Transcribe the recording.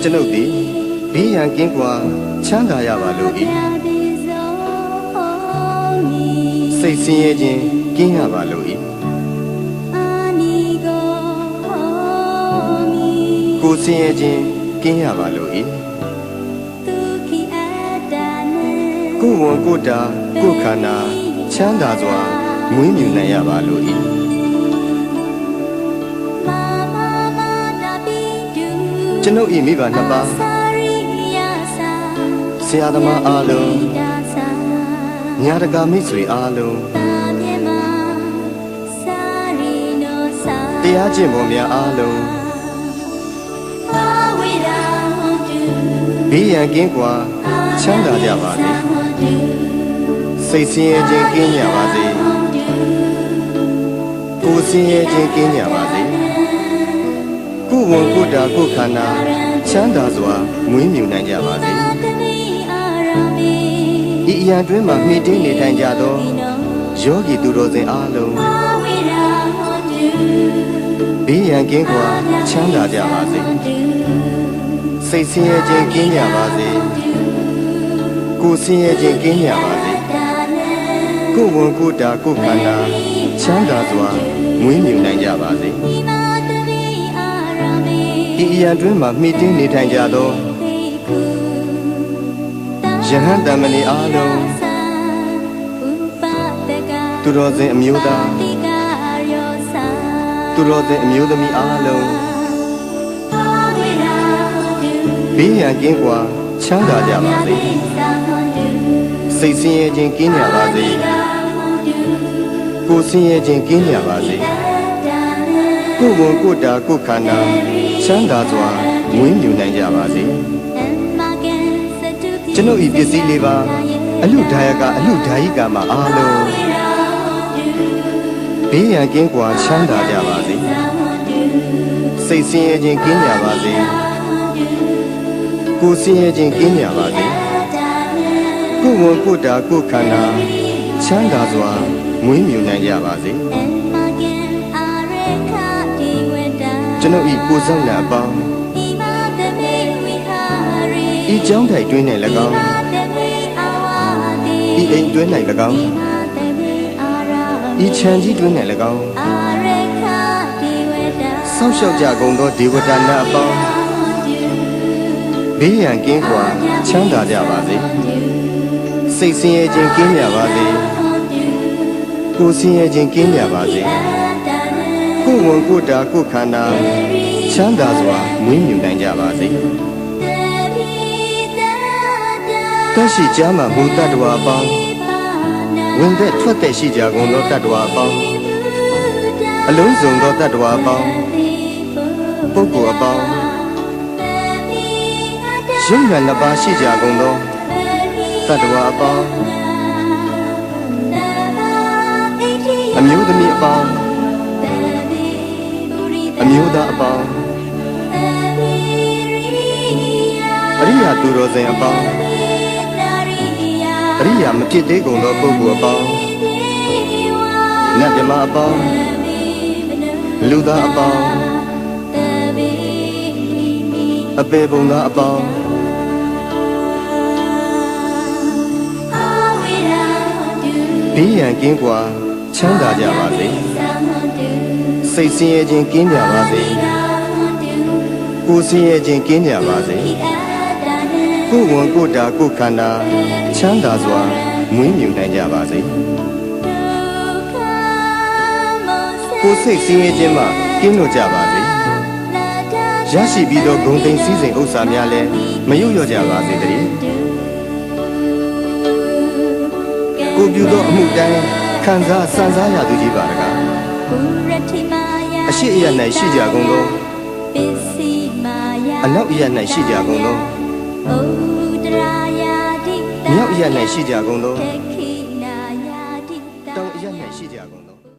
ကျွန်ုပ်သည်ဘေးရန်ကင်းကွာချမ်းသာရပါလို့၏စိတ်ဆင်းရဲခြင်းကင်းရပါလို့၏ကိုယ်ဆင်းရဲခြင်းကင်းရပါလို့၏ကိုယ်ဝန်ကိုယ်တာကိုယ်ခန္ဓာချမ်းသာစွာမွေးမြူနိုင်ရပါလို့၏ကျွန်ုပ်၏မိဘနှစ်ပါးဆရာသမားအားလုံးညာတကာမိတ်ဆွေအားလုံးတရားကျင့်ပုံများအားလုံးဘေးရန်ကင်းကွာချမ်းသာကြပါစေစိတ်ဆင်းရဲခြင်းကင်းကြပါစေကိုယ်ဆင်းရဲခြင်းကင်းကြပါစေကိုယ်ဝန်ကိုယ်တာကိုယ်ခန္ဓာချမ်းသာစွာမွေးမြူနိုင်ကြပါစေဤအရာတွင်မှမှီတင်းနေထိုင်ကြသောယောဂီသူတော်စင်အားလုံးဘေးရန်ကင်းကွာချမ်းသာကြပါစေစိတ်ဆင်းရဲခြင်းကင်းကြပါစေကိုယ်ဆင်းရဲခြင်းကင်းကြပါစေကိုယ်ဝန်ကိုယ်တာကိုယ်ခန္ဓာချမ်းသာစွာမွေးမြူနိုင်ကြပါစေဤအရာတွင်မှမှီတင်းနေထိုင်ကြသောယဟန်တမဏေအားလုံးသူတော်စင်အမျိုးသားသူတော်စင်အမျိုးသမီးအားလုံးဘေးရန်ကင်းကွာချမ်းသာကြပါစေစိတ်ဆင်းရဲခြင်းကင်းကြပါစေကိုယ်ဆင်းရဲခြင်းကင်းကြပါစေကိုယ်ဝန်ကိုယ်တာကိုယ်ခန္ဓာချမ်းသာစွာမွေးမြူနိုင်ကြပါစေကျွန်ုပ်ဤပစ္စည်းလေးပါအလှဒါယကအလှဒါယိကမှာအားလုံးဘေးရန်ကင်းကွာချမ်းသာကြပါစေစိတ်ဆင်းရဲခြင်းကင်းကြပါစေကိုယ်ဆင်းရဲခြင်းကင်းကြပါစေကိုယ်ဝန်ကိုယ်တာကိုယ်ခန္ဓာချမ်းသာစွာမွေးမြူနိုင်ကြပါစေကျွန်ုပ်ဤကိုယ်ဆောင်နာအပေါင်းဤကျောင်းထိုင်တွင်း၌၎င်းဤအိမ်တွင်း၌၎င်းဤခြံကြီးတွင်း၌၎င်းဆောက်ရှောက်ကြကုန်သောဒေဝတာနာအပေါင်းဘေးရန်ကင်းကွာချမ်းသာကြပါစေစိတ်ဆင်းရဲခြင်းကင်းကြပါစေကိုယ်ဆင်းရဲခြင်းကင်းကြပါစေကိုယ်ဝန်ကိုယ်တာကိုယ်ခန္ဓာချမ်းသာစွာမွေးမြူနိုင်ကြပါစေတရှိကြမှာမူတ္တဝါအပေါင်းဝင်သက်ထွက်သက်ရှိကြကုန်သောတ္တဝါအပေါင်းအလုံးစုံသောတ္တဝါအပေါင်းပုဂ္ဂိုလ်အပေါင်းရုပ်ဉာဏ်နှစ်ပါးရှိကြကုန်သောတတ္တဝါအပေါင်းအမျိုးသမီးအပေါင်းအမျိုးသားအပေါင်းအရိယာသူတော်စင်အပေါင်းအရိယာမဖြစ်သေးကုန်သောပုဂ္ဂိုလ်အပေါင်းနတ်မြမအပေါင်းလူသားအပေါင်းအပေပုံသားအပေါင်းဘေးရန်ကင်းကွာချမ်းသာကြပါစေစိတ်ဆင်းရဲခြင်းကင်းကြပါစေကိုယ်ဆင်းရဲခြင်းကင်းကြပါစေကိုယ်ဝန်ကိုယ်တာကိုယ်ခန္ဓာချမ်းသာစွာမွေးမြူနိုင်ကြပါစေကိုယ်စိတ်ဆင်းရဲခြင်းမှကင်းလွတ်ကြပါစေရရှိပြီးသောဂုဏ်သိမ်းစည်းစိမ်ဥစ္စာများလည်းမယုတ်လျော့ကြပါစေတည်းကိုပြုသောအမှုတိုင်းခံစားစံစားရသူကြီးပါတကားအရှိအယ၌ရှိကြကုန်သောအနောက်အယ၌ရှိကြကုန်သောမြောက်အယ၌ရှိကြကုန်သောတောင်အယ၌ရှိကြကုန်